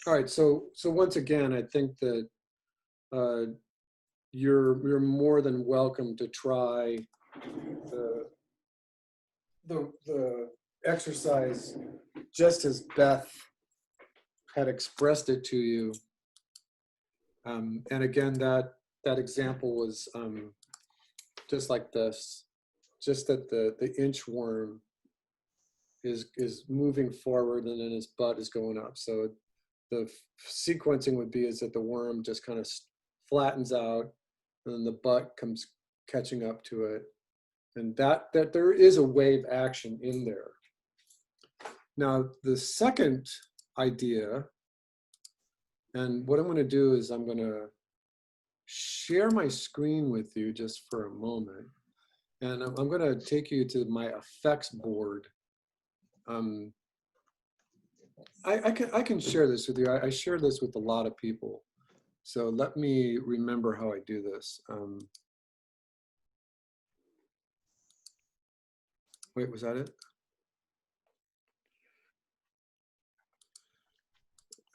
All right, so once again, I think that you're more than welcome to try the exercise just as Beth had expressed it to you. And again, that example was just like this, just that the inchworm is moving forward and then his butt is going up. So the sequencing would be is that the worm just kind of flattens out and then the butt comes catching up to it. And that there is a wave action in there. Now, the second idea, and what I'm going to do is I'm going to share my screen with you just for a moment. And I'm going to take you to my effects board. I can share this with you. I share this with a lot of people. So let me remember how I do this. Wait, was that it?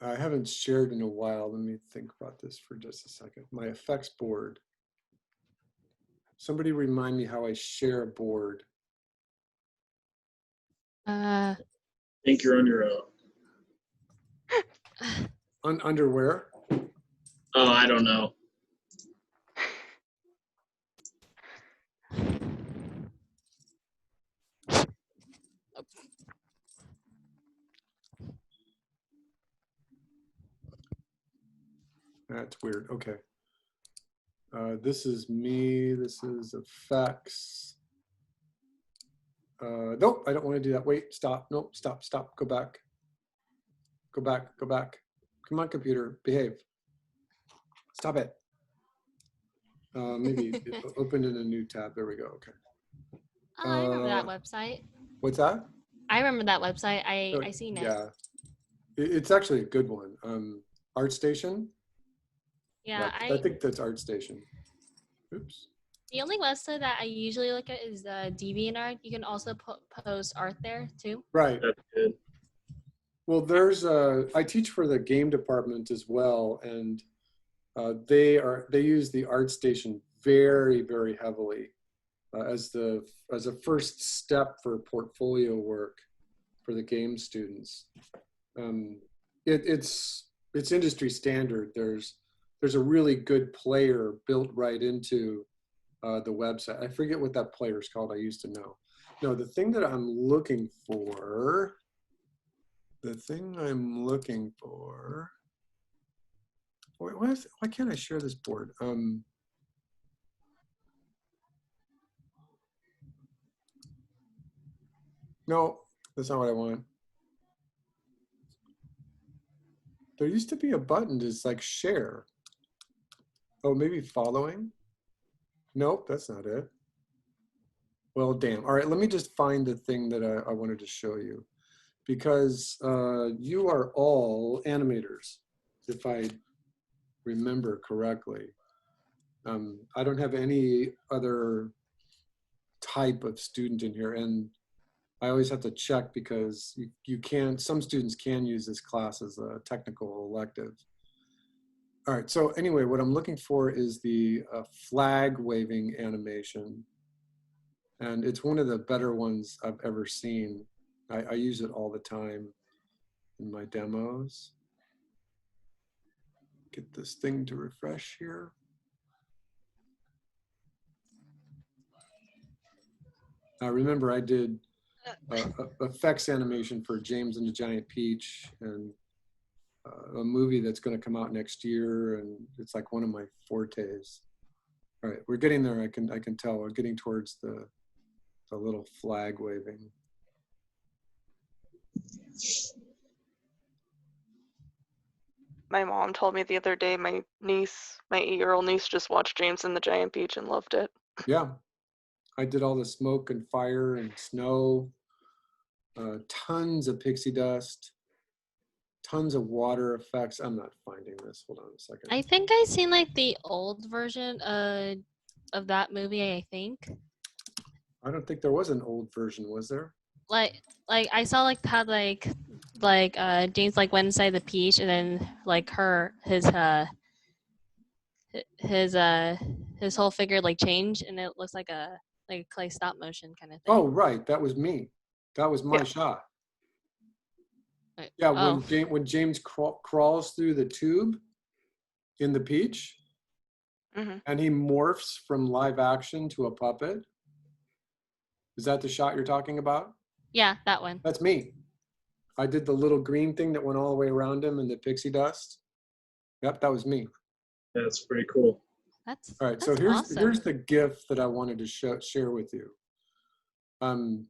I haven't shared in a while. Let me think about this for just a second. My effects board. Somebody remind me how I share a board. I think you're on your own. Underwear? Oh, I don't know. That's weird. Okay. This is me. This is effects. Nope, I don't want to do that. Wait, stop. Nope, stop. Go back. Go back. Come on, computer, behave. Stop it. Maybe open in a new tab. There we go. Okay. Oh, I remember that website. What's that? I remember that website. I seen it. Yeah, it's actually a good one. ArtStation. Yeah, I think that's ArtStation. Oops. The only website that I usually look at is DeviantArt. You can also post art there too. Right. That's good. Well, there's I teach for the game department as well, and they use the ArtStation very, very heavily as a first step for portfolio work for the game students. It's industry standard. There's a really good player built right into the website. I forget what that player is called. I used to know. No, the thing that I'm looking for. Why can't I share this board? No, that's not what I want. There used to be a button that's like share. Oh, maybe following? Nope, that's not it. Well, damn. All right, let me just find the thing that I wanted to show you. Because you are all animators, if I remember correctly. I don't have any other type of student in here, and I always have to check because some students can use this class as a technical elective. All right, so anyway, what I'm looking for is the flag waving animation. And it's one of the better ones I've ever seen. I use it all the time in my demos. Get this thing to refresh here. Remember, I did effects animation for James and the Giant Peach, and a movie that's going to come out next year, and it's like one of my fortes. All right, we're getting there. I can tell we're getting towards the little flag waving. My mom told me the other day my 8-year-old niece just watched James and the Giant Peach and loved it. Yeah, I did all the smoke and fire and snow, tons of pixie dust, tons of water effects. I'm not finding this. Hold on a second. I think I seen like the old version of that movie. I think. I don't think there was an old version, was there? like I saw like how James like went inside the peach and then like his whole figure like changed and it looks like a clay stop motion kind of thing. Oh, right. That was me. That was my Yeah. shot. Like, Yeah, oh. when James crawls through the tube in the peach Hmm. and he morphs from live action to a puppet. Is that the shot you're talking about? Yeah, that one. That's me. I did the little green thing that went all the way around him in the pixie dust. Yep, that was me. That's pretty cool. That's All right, so that's awesome. here's the GIF that I wanted to share with you. And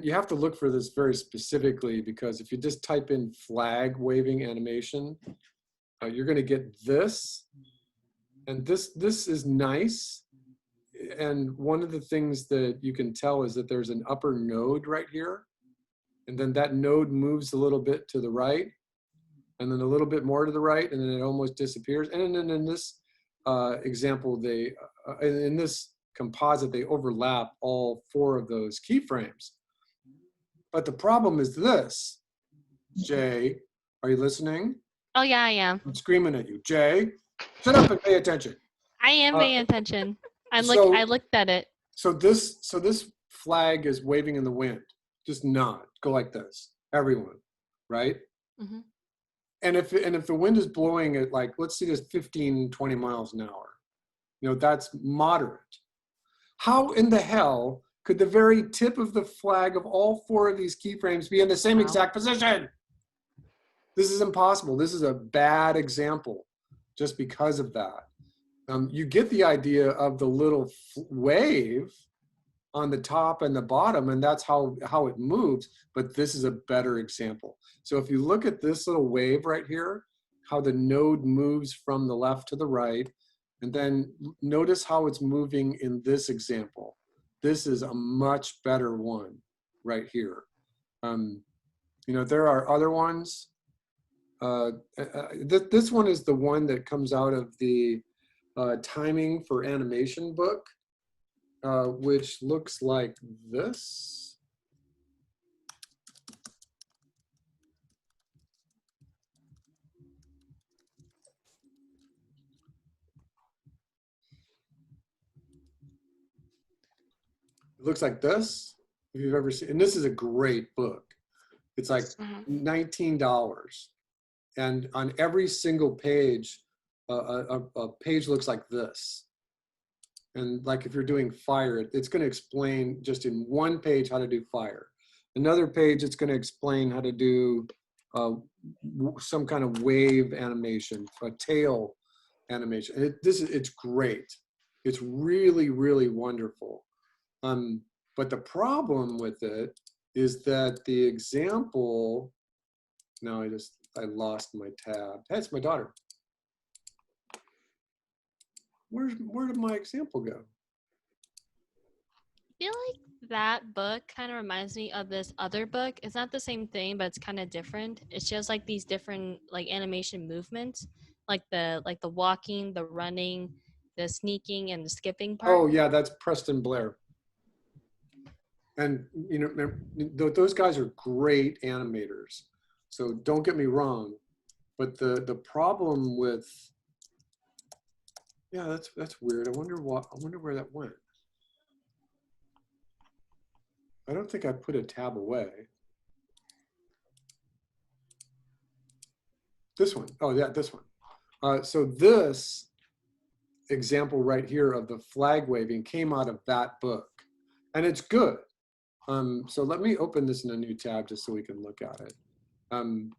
you have to look for this very specifically because if you just type in flag waving animation, you're going to get this, and this is nice. And one of the things that you can tell is that there's an upper node right here, and then that node moves a little bit to the right, and then a little bit more to the right, and then it almost disappears. And then in this example, in this composite, they overlap all 4 of those keyframes. But the problem is this, Jay, are you listening? Oh yeah, I am. I'm screaming at you. Jay, shut up and pay attention. I am Uh, paying attention. I so- looked at it. So this flag is waving in the wind. Just nod, go like this, everyone, right? Mhm. And if the wind is blowing at like, let's see this 15, 20 miles an hour, that's moderate. How in the hell could the very tip of the flag of all 4 of these keyframes be in the same Wow. exact position? This is impossible. This is a bad example just because of that. You get the idea of the little wave on the top and the bottom, and that's how it moves, but this is a better example. So if you look at this little wave right here, how the node moves from the left to the right, and then notice how it's moving in this example. This is a much better one right here. There are other ones. This one is the one that comes out of the timing for animation book, which looks like this. It looks like this, if you've ever seen, and this is a great book. It's like $19. And on every single page, a page looks like this. And like if you're doing fire, it's going to explain just in one page how to do fire. Another page, it's going to explain how to do some kind of wave animation, a tail animation. It's great. It's really, really wonderful. But the problem with it is that the example, no, I lost my tab. That's my daughter. Where did my example go? I feel like that book kind of reminds me of this other book. It's not the same thing, but it's kind of different. It's just like these different like animation movements, like the walking, the running, the sneaking, and the skipping part. Oh yeah, that's Preston Blair. And those guys are great animators. So don't get me wrong, but the problem with, yeah, that's weird. I wonder where that went. I don't think I put a tab away. This one. Oh yeah, this one. So this example right here of the flag waving came out of that book, and it's good. So let me open this in a new tab just so we can look at it. And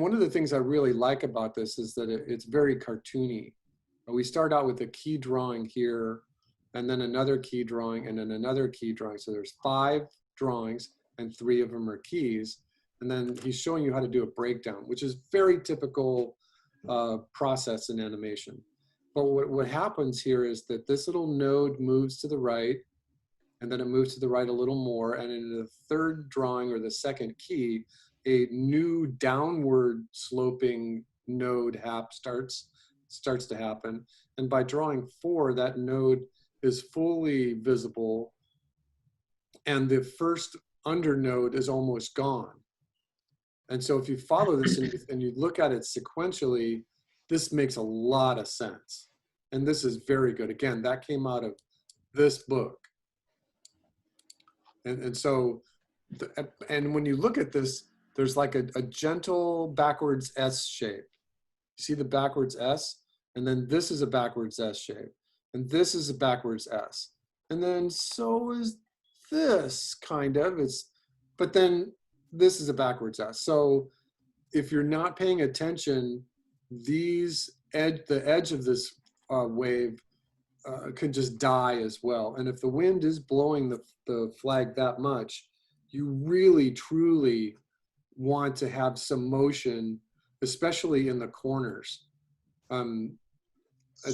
one of the things I really like about this is that it's very cartoony. We start out with a key drawing here, and then another key drawing, and then another key drawing. So there's 5 drawings, and 3 of them are keys. And then he's showing you how to do a breakdown, which is very typical process in animation. But what happens here is that this little node moves to the right, and then it moves to the right a little more. And in the 3rd drawing, or the 2nd key, a new downward sloping node starts to happen. And by drawing 4, that node is fully visible. and the first undernode is almost gone. And so if you follow this and you look at it sequentially, this makes a lot of sense. And this is very good. Again, that came out of this book. And so, and when you look at this, there's like a gentle backwards S shape. You see the backwards S? And then this is a backwards S shape. And this is a backwards S. And then so is this kind of. But then this is a backwards S. So if you're not paying attention, the edge of this wave could just die as well. And if the wind is blowing the flag that much, you really, truly want to have some motion, especially in the corners.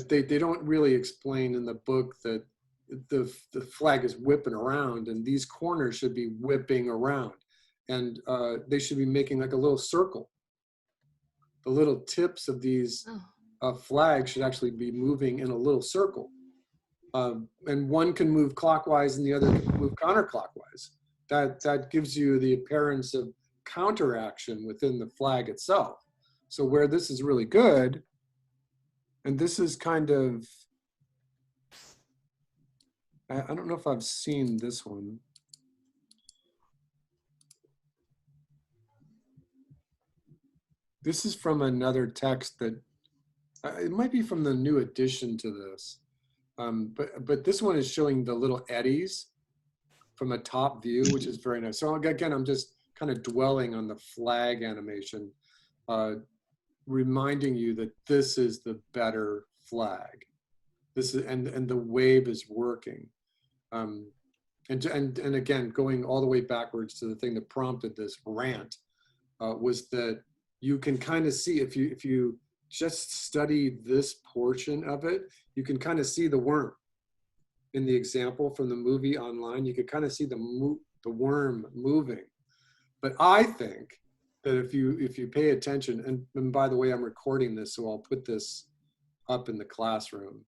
They don't really explain in the book that the flag is whipping around, and these corners should be whipping around. And they should be making like a little circle. The little tips of these flags should actually be moving in a little circle. And one can move clockwise and the other can move counterclockwise. That gives you the appearance of counteraction within the flag itself. So where this is really good, and this is kind of, I don't know if I've seen this one. This is from another text that, it might be from the new edition to this. But this one is showing the little eddies from a top view, which is very nice. So again, I'm just kind of dwelling on the flag animation, reminding you that this is the better flag. This is, and the wave is working. And again, going all the way backwards to the thing that prompted this rant, was that you can kind of see, if you just study this portion of it, you can kind of see the worm in the example from the movie online. You could kind of see the worm moving. But I think that if you pay attention, and by the way, I'm recording this, so I'll put this up in the classroom.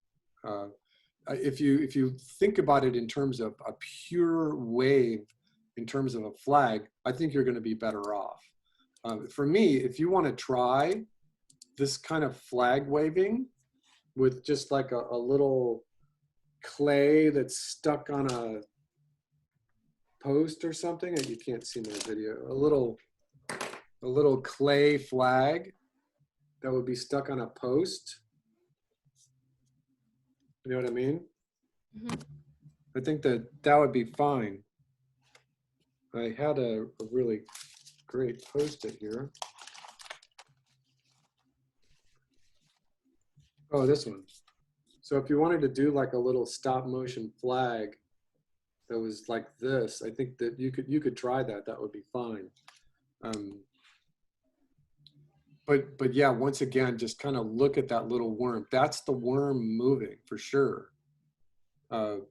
If you think about it in terms of a pure wave, in terms of a flag, I think you're going to be better off. For me, if you want to try this kind of flag waving with just like a little clay that's stuck on a post or something, and you can't see my video, a little clay flag that would be stuck on a post. You know what I mean? Mhm. I think that would be fine. I had a really great post-it here. Oh, this one. So if you wanted to do like a little stop motion flag that was like this, I think that you could try that. That would be fine. But yeah, once again, just kind of look at that little worm. That's the worm moving for sure. But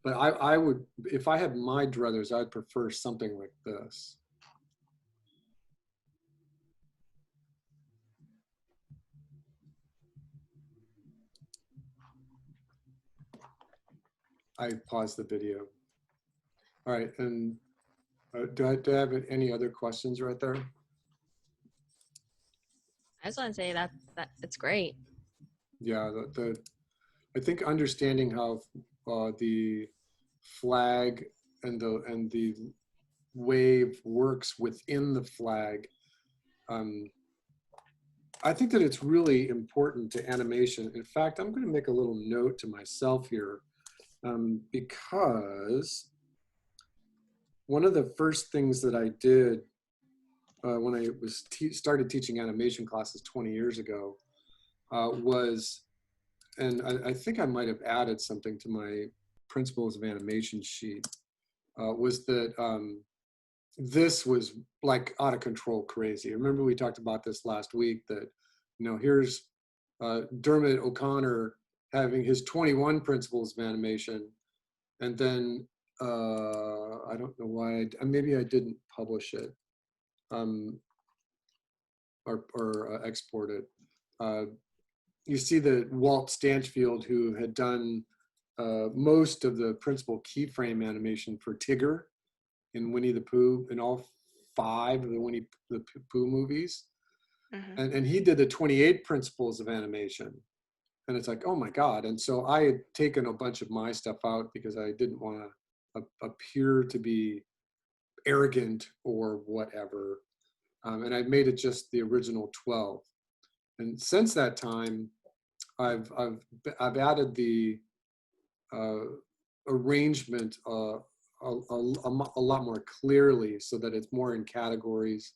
I would, if I had my druthers, I'd prefer something like this. I paused the video. All right, and do I have any other questions right there? I just want to say that it's great. Yeah, I think understanding how the flag and the wave works within the flag, I think that it's really important to animation. In fact, I'm going to make a little note to myself here, because one of the first things that I did when I was started teaching animation classes 20 years ago was, and I think I might have added something to my principles of animation sheet, was that this was like out of control crazy. Remember we talked about this last week, that, you know, here's Dermot O'Connor having his 21 principles of animation, and then I don't know why, maybe I didn't publish it or export it. You see that Walt Stanchfield, who had done most of the principal keyframe animation for Tigger in Winnie the Pooh, in all 5 of the Winnie the Pooh movies. And he did the 28 principles of animation. And it's like, oh my God. And so I had taken a bunch of my stuff out because I didn't want to appear to be arrogant or whatever. And I made it just the original 12. And since that time, I've added the arrangement a lot more clearly so that it's more in categories.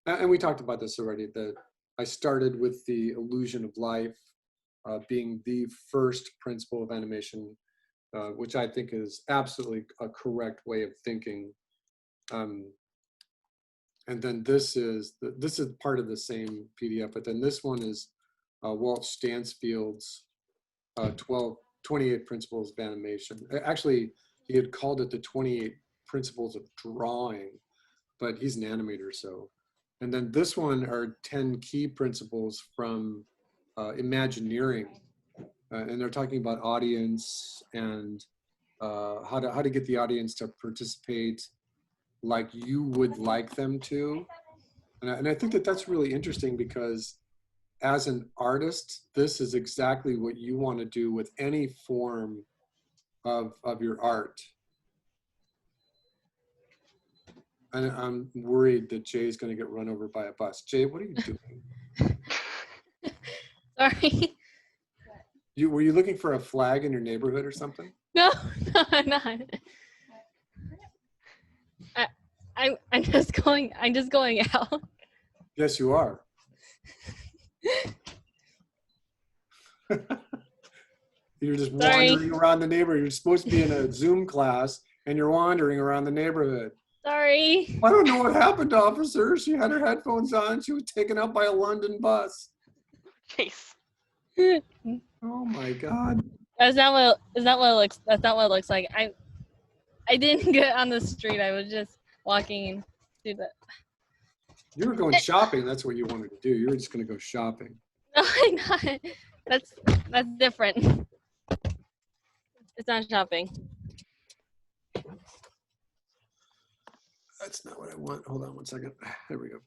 And we talked about this already, that I started with the illusion of life being the first principle of animation, which I think is absolutely a correct way of thinking. And then this is part of the same PDF, but then this one is Walt Stansfield's 28 principles of animation. Actually, he had called it the 28 principles of drawing, but he's an animator, so. And then this one are 10 key principles from Imagineering, and they're talking about audience and how to get the audience to participate like you would like them to. And I think that that's really interesting because as an artist, this is exactly what you want to do with any form of your art. And I'm worried that Jay's going to get run over by a bus. Jay, what are you doing? Sorry. Were you looking for a flag in your neighborhood or something? No, I'm not. I'm just going out. Yes, you are. You're just wandering around the neighborhood. You're supposed to be in a Zoom class and you're wandering around the neighborhood. Sorry. I don't know what happened, officer. She had her headphones on. She was taken out by a London bus. Jeez. Oh my God. That's not what it looks like. I didn't get on the street. I was just walking through the. You were going shopping. That's what you wanted to do. You were just going to go shopping. No, I'm not. That's different. It's not shopping. That's not what I want. Hold on one second. There we go.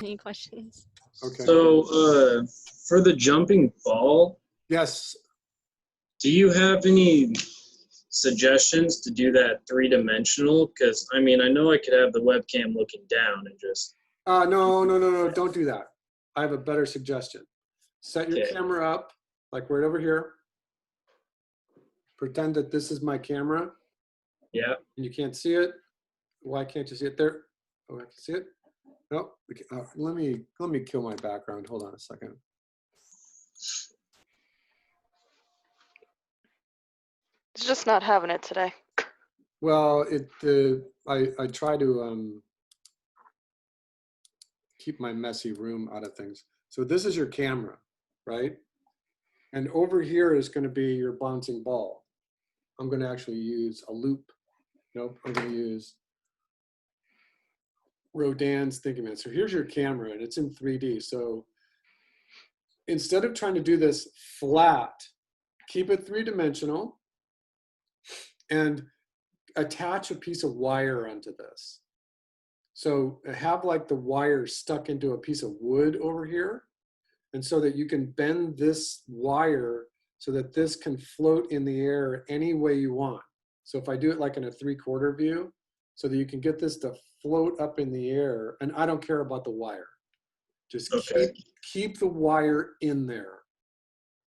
Any questions? Okay. So for the jumping ball, Yes. do you have any suggestions to do that 3-dimensional? Because I mean, I know I could have the webcam looking down and just. No. Don't do that. I have a better suggestion. Set your Okay. camera up, like right over here. Pretend that this is my camera Yeah. and you can't see it. Why can't you see it there? Oh, I can see it. No, let me kill my background. Hold on a second. It's just not having it today. Well, I try to keep my messy room out of things. So this is your camera, right? And over here is going to be your bouncing ball. I'm going to actually use a loop. Nope, I'm going to use Rodin's Thinking Man. So here's your camera and it's in 3D. So instead of trying to do this flat, keep it 3-dimensional and attach a piece of wire onto this. So have like the wire stuck into a piece of wood over here. And so that you can bend this wire so that this can float in the air any way you want. So if I do it like in a 3/4 view, so that you can get this to float up in the air, and I don't care about the wire. Just Okay. keep the wire in there.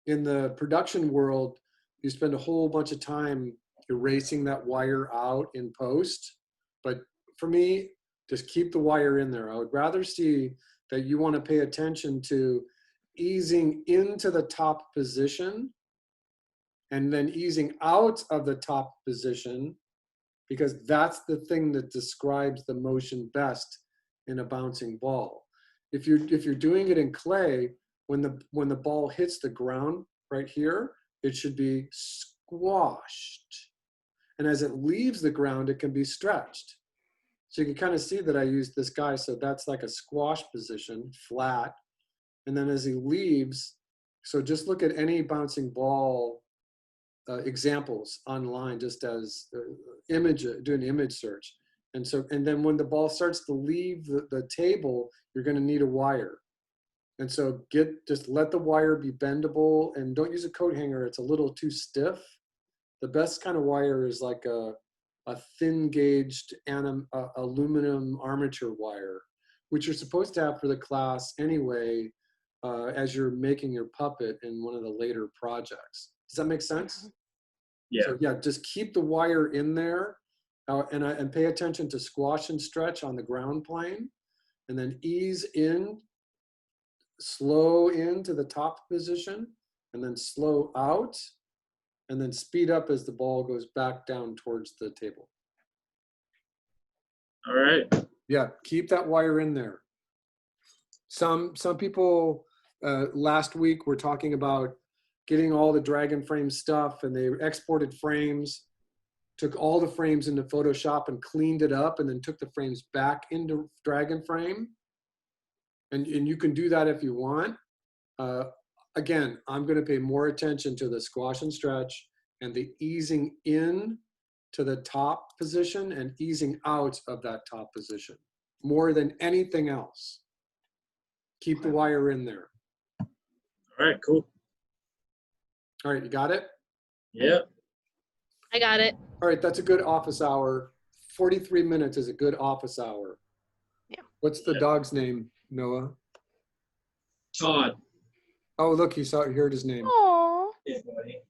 In the production world, you spend a whole bunch of time erasing that wire out in post. But for me, just keep the wire in there. I would rather see that you want to pay attention to easing into the top position and then easing out of the top position, because that's the thing that describes the motion best in a bouncing ball. If you're doing it in clay, when the ball hits the ground right here, it should be squashed. And as it leaves the ground, it can be stretched. So you can kind of see that I used this guy. So that's like a squash position, flat. And then as he leaves, so just look at any bouncing ball examples online, just as do an image search. And then when the ball starts to leave the table, you're going to need a wire. And so just let the wire be bendable, and don't use a coat hanger. It's a little too stiff. The best kind of wire is like a thin gauged aluminum armature wire, which you're supposed to have for the class anyway, as you're making your puppet in one of the later projects. Does that make sense? Yeah. So yeah, just keep the wire in there, and pay attention to squash and stretch on the ground plane, and then ease in, slow into the top position, and then slow out, and then speed up as the ball goes back down towards the table. All right. Yeah, keep that wire in there. Some people last week were talking about getting all the Dragon Frame stuff, and they exported frames, took all the frames into Photoshop and cleaned it up, and then took the frames back into Dragon Frame. And you can do that if you want. Again, I'm going to pay more attention to the squash and stretch and the easing in to the top position and easing out of that top position more than anything else. Keep the wire in there. All right, cool. All right, you got it? Yeah. I got it. All right, that's a good office hour. 43 minutes is a good office hour. Yeah. What's the Yeah. dog's name, Noah? Todd. Oh, look, you heard his name. Aww. Hey, buddy.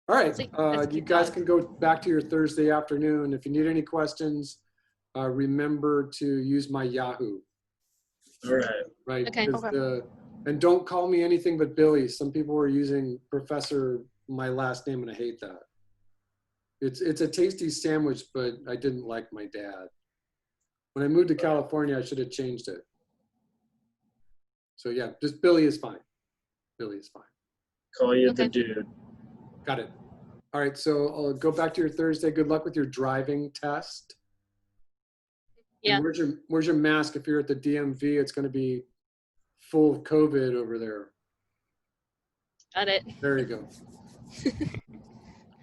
All right, So let's you keep guys going. can go back to your Thursday afternoon. If you need any questions, remember to use my Yahoo, All right. right? Okay. Because and don't call me anything but Billy. Some people were using Professor, my last name, and I hate that. It's a tasty sandwich, but I didn't like my dad. When I moved to California, I should have changed it. So yeah, just Billy is fine. Billy is fine. Call you Okay. the dude. Got it. All right, so I'll go back to your Thursday. Good luck with your driving test. Yeah. And where's your mask? If you're at the DMV, it's going to be full of COVID over there. Got it. There you go.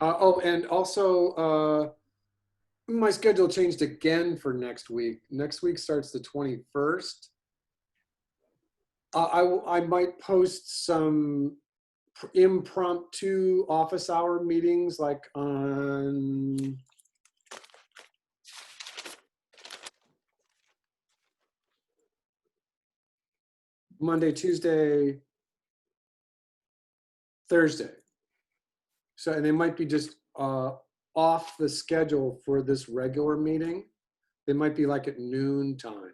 Oh, and also, my schedule changed again for next week. Next week starts the 21st. I might post some impromptu office hour meetings, like on Monday, Tuesday, Thursday. So, and they might be just off the schedule for this regular meeting. They might be like at noon time.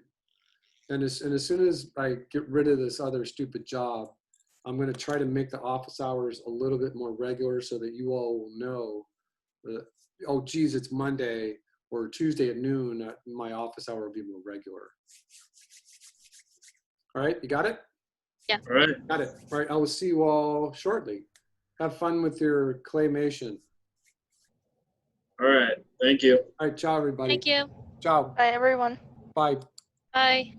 And as soon as I get rid of this other stupid job, I'm going to try to make the office hours a little bit more regular so that you all will know that, oh, geez, it's Monday or Tuesday at noon. My office hour will be more regular. All right, you got it? All right. Got it. All right, I will see you all shortly. Have fun with your claymation. All right. Thank you. All right, ciao, everybody. Thank you. Ciao. Bye, everyone. Bye. Bye.